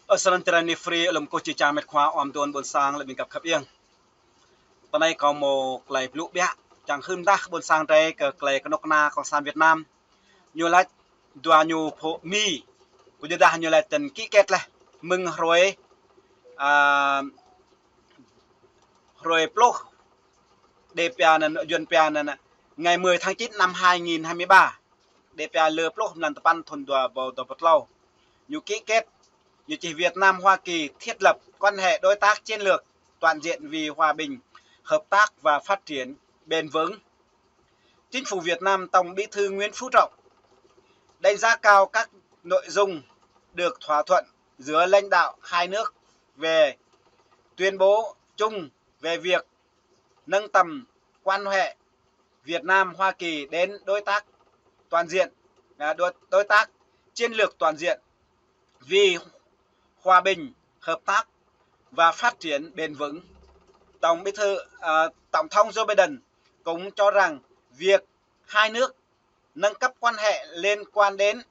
ở sân chơi free làm cô chỉ trang mệt khóa om tuần buồn sang lại mình gặp khắp yên tận đây có một lời lũ bé chẳng hơn ta buồn sang đây cờ lời cái nóc na còn sang Việt Nam nhiều là đua nhiều phổ mi của chúng ta nhiều là tận kỹ kết là mừng rồi à, rồi blog DPA là nội dung PA là ngày 10 tháng 9 năm 2023 DPA lừa blog làm tập ăn thuần đùa vào tập vật lâu nhiều kỹ kết như chỉ Việt Nam Hoa Kỳ thiết lập quan hệ đối tác chiến lược toàn diện vì hòa bình, hợp tác và phát triển bền vững. Chính phủ Việt Nam Tổng Bí thư Nguyễn Phú Trọng đánh giá cao các nội dung được thỏa thuận giữa lãnh đạo hai nước về tuyên bố chung về việc nâng tầm quan hệ Việt Nam Hoa Kỳ đến đối tác toàn diện, đối tác chiến lược toàn diện vì hòa bình, hợp tác và phát triển bền vững. Tổng thống Joe Biden cũng cho rằng việc hai nước nâng cấp quan hệ liên quan lên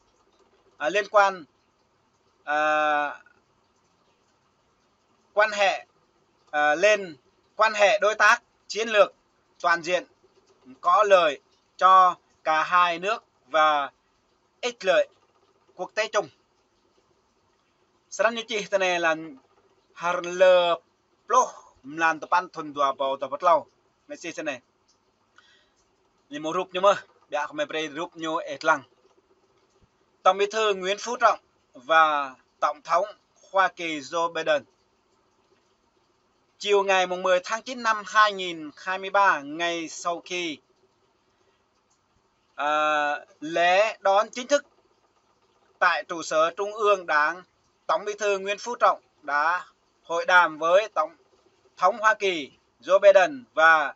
quan hệ đối tác chiến lược toàn diện có lợi cho cả hai nước và ích lợi quốc tế chung. Sekarang nyuci tene lan harle ploh mlan tepan thun dua bau tapat lau. Messi tene. Ni mo rup nyo bia kame pre rup nyo etlang. Tổng Bí thư Nguyễn Phú Trọng và Tổng thống Hoa Kỳ Joe Biden chiều ngày 10 tháng 9 năm 2023, ngày sau khi lễ đón chính thức tại trụ sở Trung ương Đảng, Tổng Bí thư Nguyễn Phú Trọng đã hội đàm với Tổng thống Hoa Kỳ Joe Biden và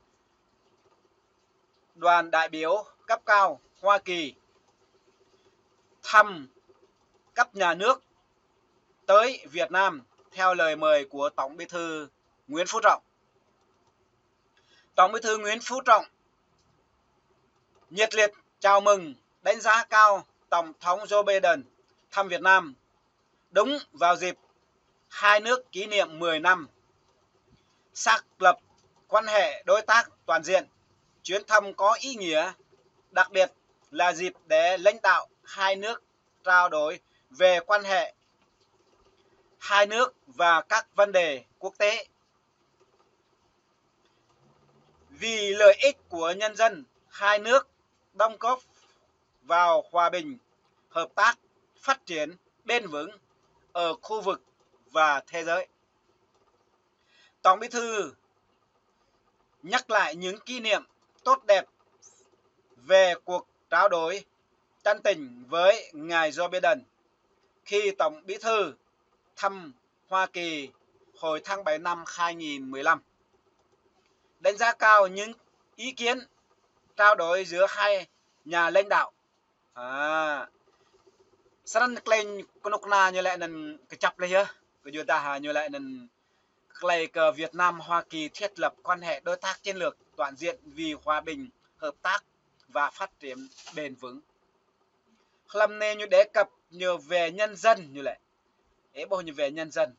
đoàn đại biểu cấp cao Hoa Kỳ thăm cấp nhà nước tới Việt Nam theo lời mời của Tổng Bí thư Nguyễn Phú Trọng. Tổng Bí thư Nguyễn Phú Trọng nhiệt liệt chào mừng, đánh giá cao Tổng thống Joe Biden thăm Việt Nam đúng vào dịp hai nước kỷ niệm 10 năm xác lập quan hệ đối tác toàn diện. Chuyến thăm có ý nghĩa đặc biệt là dịp để lãnh đạo hai nước trao đổi về quan hệ hai nước và các vấn đề quốc tế. Vì lợi ích của nhân dân hai nước đóng góp vào hòa bình, hợp tác, phát triển bền vững ở khu vực và thế giới. Tổng Bí thư nhắc lại những kỷ niệm tốt đẹp về cuộc trao đổi chân tình với ngài Joe Biden khi Tổng Bí thư thăm Hoa Kỳ hồi tháng 7 năm 2015. Đánh giá cao những ý kiến trao đổi giữa hai nhà lãnh đạo. Saran klaim konokna như lại nên cái chập lấy hả? Cái chúng ta như lại nên clay cờ Việt Nam Hoa Kỳ thiết lập quan hệ đối tác chiến lược toàn diện vì hòa bình, hợp tác và phát triển bền vững. Làm nên như đề cập nhiều về nhân dân như lại. Ấy bao nhiêu về nhân dân.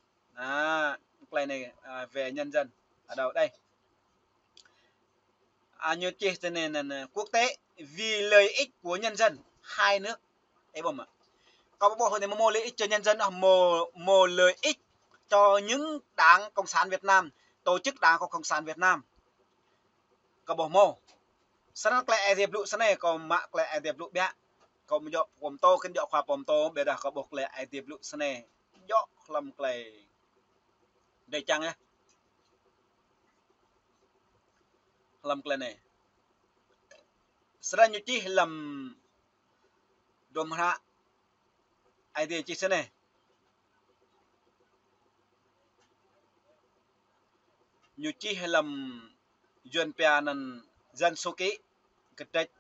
Clay này về nhân dân. Ở đâu đây? Như chỉ nên là quốc tế vì lợi ích của nhân dân hai nước. Ấy bao mà. Có bộ hồi này mô lợi ích cho nhân dân, mô lợi ích cho những đảng Cộng sản Việt Nam, tổ chức đảng Cộng sản Việt Nam. Có bộ mô. Sáng nắc lại dịp lụ sáng này có mạc lại dịp lụ bia. Có một dọ bồm tô, kinh dọ khoa bồm tô, bây giờ có bộ lại dịp lụ sáng này. Dọ làm lại đây chăng á. Làm lại này. Sáng như chí làm đồm hạ. Ai đi chí sáng này. Như chí làm duyên bia nần dân số ký cái trách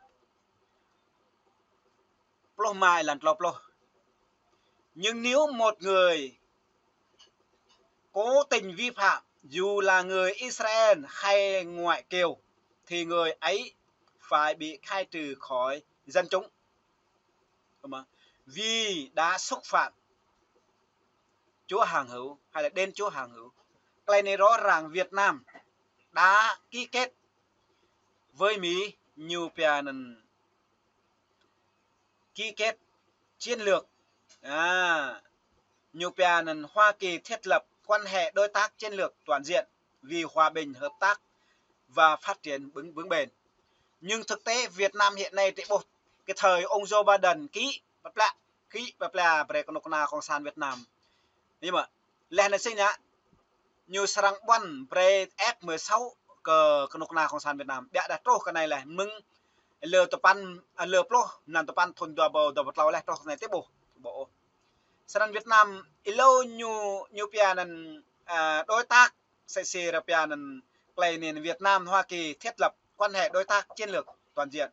plo mai lần lọp lo. Nhưng nếu một người cố tình vi phạm dù là người Israel hay ngoại kiều thì người ấy phải bị khai trừ khỏi dân chúng, vì đã xúc phạm Chúa hàng hữu hay là đến Chúa hàng hữu. Cái này rõ ràng Việt Nam đã ký kết với Mỹ nhiều pianan ký kết chiến lược nhiều pianan Hoa Kỳ thiết lập quan hệ đối tác chiến lược toàn diện vì hòa bình, hợp tác và phát triển vững bền. Nhưng thực tế Việt Nam hiện nay cái thời ông Joe Biden ký bập lạ về Cộng sản Việt Nam, nhưng mà lên sinh nhá nhiều sarang quan về F16 Cộng sản Việt Nam đã đặt trô cái này là mừng lừa tập pan lừa pro nằm tập pan thôn đua tàu lại trô này tiếp bộ sarang Việt Nam lâu nhiều pianan đối tác sẽ pianan play nền Việt Nam Hoa Kỳ thiết lập quan hệ đối tác chiến lược toàn diện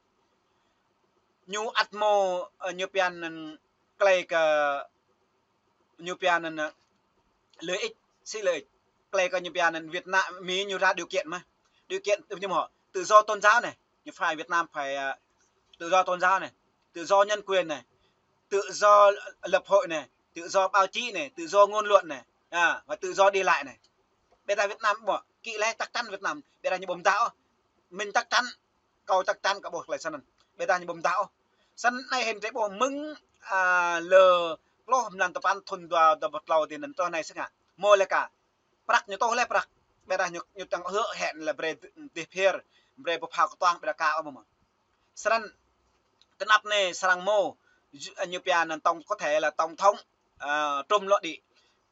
nhiều atmo nhiều pianan play nhiều pianan lợi ích play nhiều pianan Việt Nam Mỹ nhiều ra điều kiện nhưng mà họ tự do tôn giáo này, như phải Việt Nam phải tự do tôn giáo này, tự do nhân quyền này, tự do lập hội này, tự do báo chí này, tự do ngôn luận này, và tự do đi lại này. Bây giờ Việt Nam bỏ kỹ lẽ chắc chắn Việt Nam bây giờ như bom táo mình chắc chắn cầu chắc chắn cả bộ lại sân bây giờ như bom táo sân này hình thế bộ mừng lờ lo làm tập an thôn đua bật lầu thì nền to này sức ạ mua lại cả prak như tôi lấy prak bây giờ như tăng hứa hẹn là về điệp hiệp về bộ pháo toang bây giờ cao mà sân tên áp này sang mô như pian tông có thể là tổng thống trung lộ đi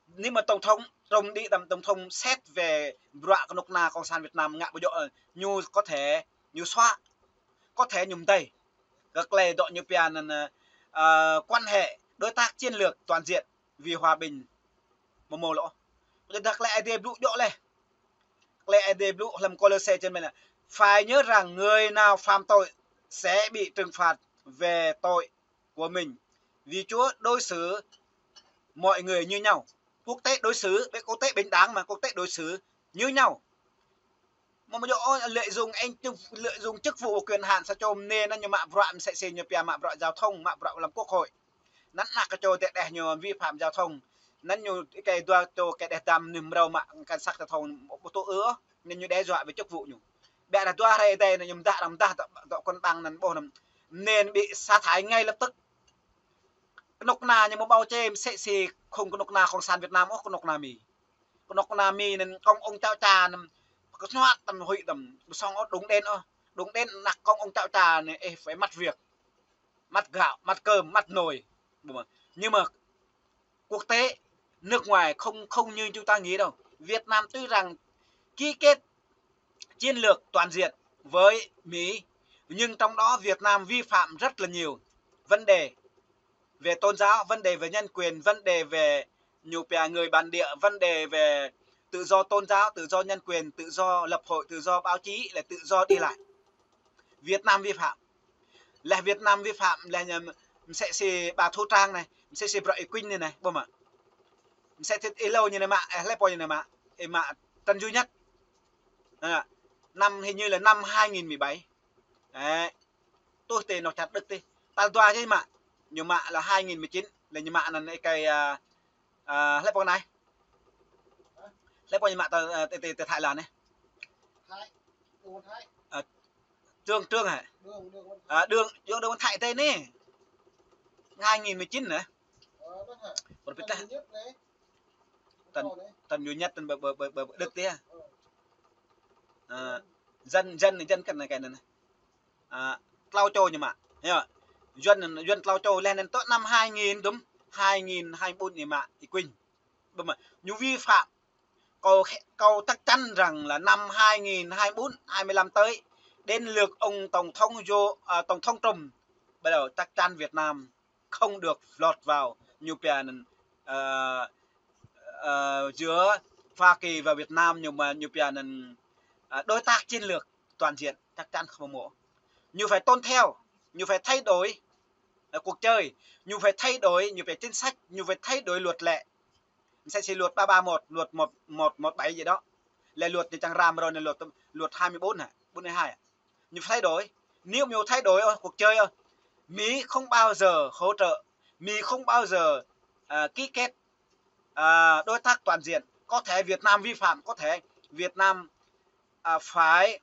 nhưng mà tổng thống trong đi tổng thống xét về rạ con na Cộng sản Việt Nam ngạ bây giờ như có thể như xóa có thể nhung tây các lề độ như pian quan hệ đối tác chiến lược toàn diện vì hòa bình một mồ lỗ đặc lệ đề blue độ này lệ đề blue làm colose trên mình là phải nhớ rằng người nào phạm tội sẽ bị trừng phạt về tội của mình vì Chúa đối xử mọi người như nhau, quốc tế đối xử với quốc tế bình đẳng mà quốc tế đối xử như nhau mà bây giờ lợi dụng chức vụ quyền hạn sao cho nên nó như mạ vạn sẽ xin như pia mạ vạn giao thông mạ vạn làm quốc hội nắn nạc cái chỗ để nhiều vi phạm giao thông nắn nhiều cái đoa tô cái để tầm niềm đâu mà cảnh sát giao thông một tô ứa nên như đe dọa với chức vụ nhủ bè là đoa đây là nhầm ta làm ta tạo con bằng nắn bồ nên bị sa thải ngay lập tức nọc na nhưng mà bao che sẽ xì không có nọc na Cộng sản Việt Nam có nọc na mì nên ông trao trà có thoát tầm hội tầm xong đúng đen nặc ông trao trà này phải mặt việc mặt gạo mặt cơm mặt nồi nhưng mà quốc tế nước ngoài không như chúng ta nghĩ đâu. Việt Nam tuy rằng ký kết chiến lược toàn diện với Mỹ nhưng trong đó Việt Nam vi phạm rất là nhiều vấn đề về tôn giáo, vấn đề về nhân quyền, vấn đề về người bản địa, vấn đề về tự do tôn giáo, tự do nhân quyền, tự do lập hội, tự do báo chí, là tự do đi lại. Việt Nam vi phạm là sẽ xì bà Thu Trang này, sẽ xì Brợi Quynh này bông ạ, sẽ thiết lâu như này mà, lấy như này mà tân duy nhất năm hình như là năm 2017 đấy, tôi tên nó chặt được đi ta toa chứ mà nhiều mạ là 2019 là nhiều mạ là cái lấy bao này lấy bao nhiêu mạ từ Thái Lan này trương hả đường Thái tên này 2019 nữa một biết tần duy nhất tần được tía dân cần này cái này lao trôi nhưng mà dân lao trôi lên đến tới năm 2000 đúng 2024 này mà thì Quỳnh đúng mà như vi phạm câu chắc chắn rằng là năm 2024 25 tới đến lượt ông tổng thống Trump bắt đầu chắc chắn Việt Nam không được lọt vào nhiều pian giữa Hoa Kỳ và Việt Nam nhưng mà nhiều pian đối tác chiến lược toàn diện chắc chắn không mổ như phải tôn theo như phải thay đổi cuộc chơi như phải thay đổi như phải chính sách như phải thay đổi luật lệ sẽ luật 331 luật 1117 gì đó là luật thì chẳng ram rồi là luật 24 này 42 như thay đổi nếu nhiều thay đổi cuộc chơi Mỹ không bao giờ hỗ trợ Mỹ không bao giờ ký kết đối tác toàn diện có thể Việt Nam vi phạm có thể Việt Nam phải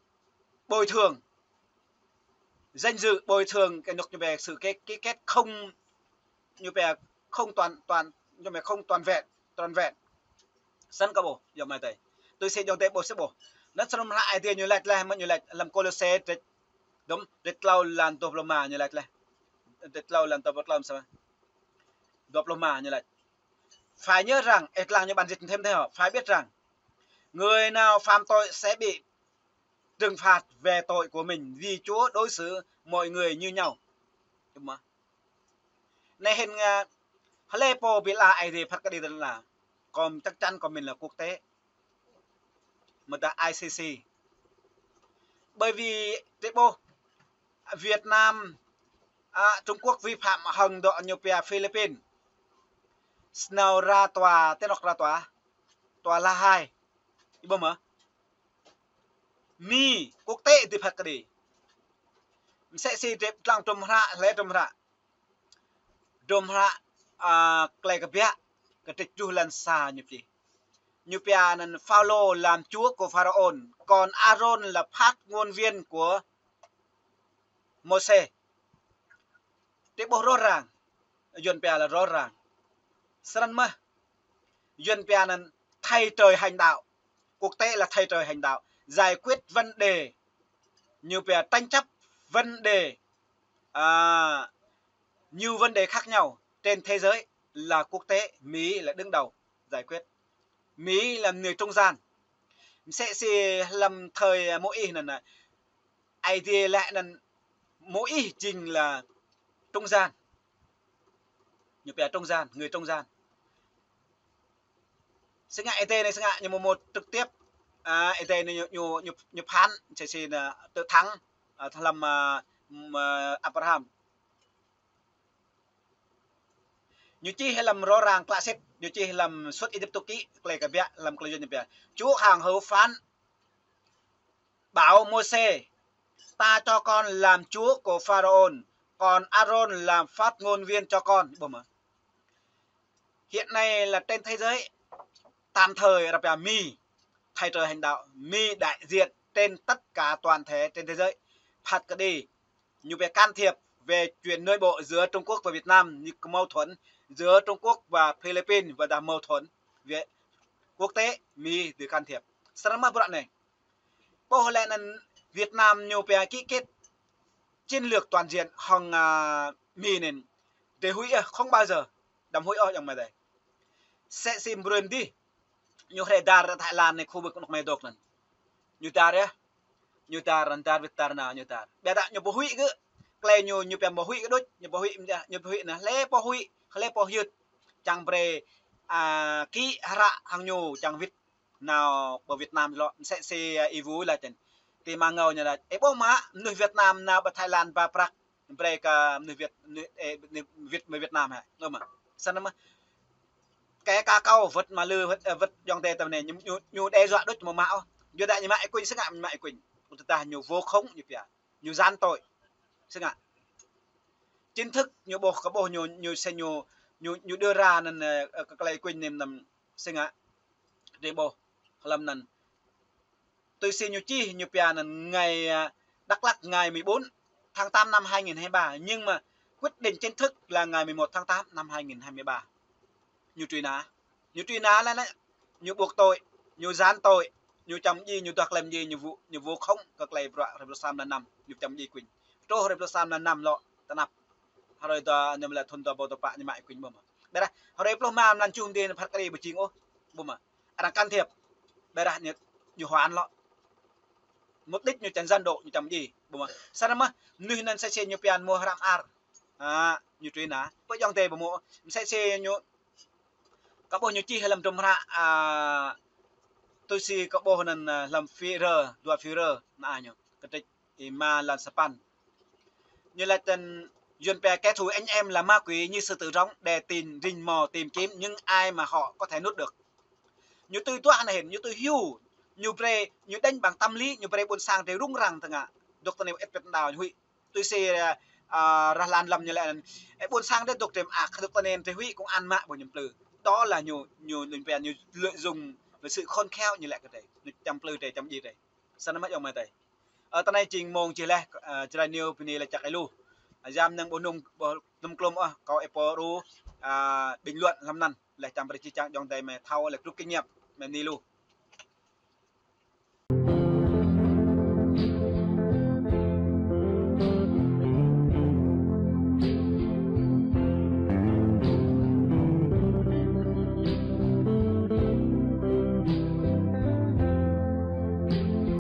bồi thường danh dự bồi thường cái luật như về sự ký kết không như về không như về không toàn vẹn sân cả bộ dòng này tây tôi sẽ dòng tây bộ sẽ bộ nó xong lại thì như lại mà như lại làm colose đúng rất lâu làm diploma như lại rất lâu làm diploma sao diploma như lại phải nhớ rằng ít là như bạn dịch thêm thế họ phải biết rằng người nào phạm tội sẽ bị trừng phạt về tội của mình vì Chúa đối xử mọi người như nhau đúng không này hình Aleppo bị là ai thì phát cái đi là còn chắc chắn của mình là quốc tế mà ta ICC bởi vì bộ Việt Nam Trung Quốc vi phạm hằng độ như Philippines nào ra tòa tên ra tòa La Hai ibu mà mi quốc tế thì phát cái đi sẽ si tiếp lang trùm ra lẽ trùm ra cái bia cái trịch chu lần xa như pia nên Phao-lô làm chúa của Pharaoh còn Aaron là phát ngôn viên của Moses tiếp bộ rõ ràng duyên pia là rõ ràng sẵn mà duyên pia nên thay trời hành đạo quốc tế là thay trời hành đạo giải quyết vấn đề như pia tranh chấp vấn đề nhiều vấn đề khác nhau trên thế giới là quốc tế Mỹ là đứng đầu giải quyết Mỹ là người trung gian sẽ làm thời mỗi là ai thì lại là mỗi trình là trung gian như pia trung gian người trung gian sẽ ngại tê này sẽ ngại như một trực tiếp tê này như phán sẽ là tự thắng làm Abraham như chi hay làm rõ ràng classic như chi làm xuất Egypt kỹ cái bia làm cái như bia Chúa hàng hữu phán bảo Môi-se ta cho con làm chúa của Pharaoh còn Aaron làm phát ngôn viên cho con hiện nay là trên thế giới tạm thời là mi thay trời hành đạo mi đại diện trên tất cả toàn thể trên thế giới phạt cái đi như về can thiệp về chuyện nội bộ giữa Trung Quốc và Việt Nam như mâu thuẫn giữa Trung Quốc và Philippines và đã mâu thuẫn về quốc tế mi từ can thiệp sao mà đoạn này bộ lẽ là Việt Nam nhiều về ký kết chiến lược toàn diện hòng mi nên để hủy không bao giờ đâm hủy ở trong này đây sẽ xin bền đi như thế đar Thái Lan này khu vực nó mới độc này như ta đấy như ta ran ta Việt ta nào như ta bây giờ như bộ hủy cứ clay như bèm bộ hủy cái đôi như bộ hủy nè lẽ bộ hiệt chẳng về kỹ hara hàng nhu chẳng Việt nào ở Việt Nam lo sẽ vui là tên thì mà ngầu như là ấy bố má người Việt Nam nào ở Thái Lan và Prague về cả người Việt Nam hả đúng không sao nó cái ca câu vật mà lư vật dòng tề tầm này nhu đe dọa đốt một mạo như đại như mại quỳnh sức ngạm mại quỳnh của ta nhiều vô khống như vậy nhiều gian tội sức ngạm chính thức nhiều bộ có bộ nhiều xe nhiều đưa ra nên cái này quỳnh niệm nằm sức ngạm để bộ làm nần tôi xin nhiều chi nhiều pia nần ngày Đắk Lắk ngày 14 tháng 8 năm 2023 nhưng mà quyết định chính thức là ngày 11 tháng 8 năm 2023 nhiều truy nã là nhiều buộc tội nhiều gian tội nhiều chấm gì nhiều toạc làm gì nhiều vụ không các lấy bọa rồi sam là nằm nhiều chấm gì quỳnh trô rồi sam là nằm lọ ta nạp rồi ta nhầm là thôn ta bao ta bạ như mại quỳnh bơm đây là rồi mà làm chung tiền phát cái gì chính ô bơm anh can thiệp đây là nhiều hoán lọ mục đích nhiều chân gian độ nhiều chấm gì bơm sao mà nuôi nên sẽ nhiều pian mua ram ar nhiều truy nã với dòng tề bơm sẽ nhiều các bộ như chi hay làm trồng ra tôi si các bộ nên làm Führer đua Führer na nhở cái trịch mà là Japan như là tên duyên bè kẻ thù anh em là ma quỷ như sư tử rống để tìm rình mò tìm kiếm nhưng ai mà họ có thể nuốt được. Như tôi toa này như tôi hiu như pre như đánh bằng tâm lý như pre buôn sang để rung rằng thằng ạ doktor này ép đào huy tôi sẽ ra lan lầm như lại buôn sang đến doktor doktor này thì huy cũng ăn mạng của nhầm từ đó là nhiều nhiều linh về nhiều lợi dụng với sự khôn khéo như lại cái đấy chăm plư để chăm gì đấy sao nó mất ông mày đây ở tận này trình mong chỉ là chỉ là nhiều bên này là chắc cái lu giam nâng bốn nung nung klom có apple ru bình luận làm năn lại chăm phải chỉ trang trong tay mày thao là rút kinh nghiệm mày đi lu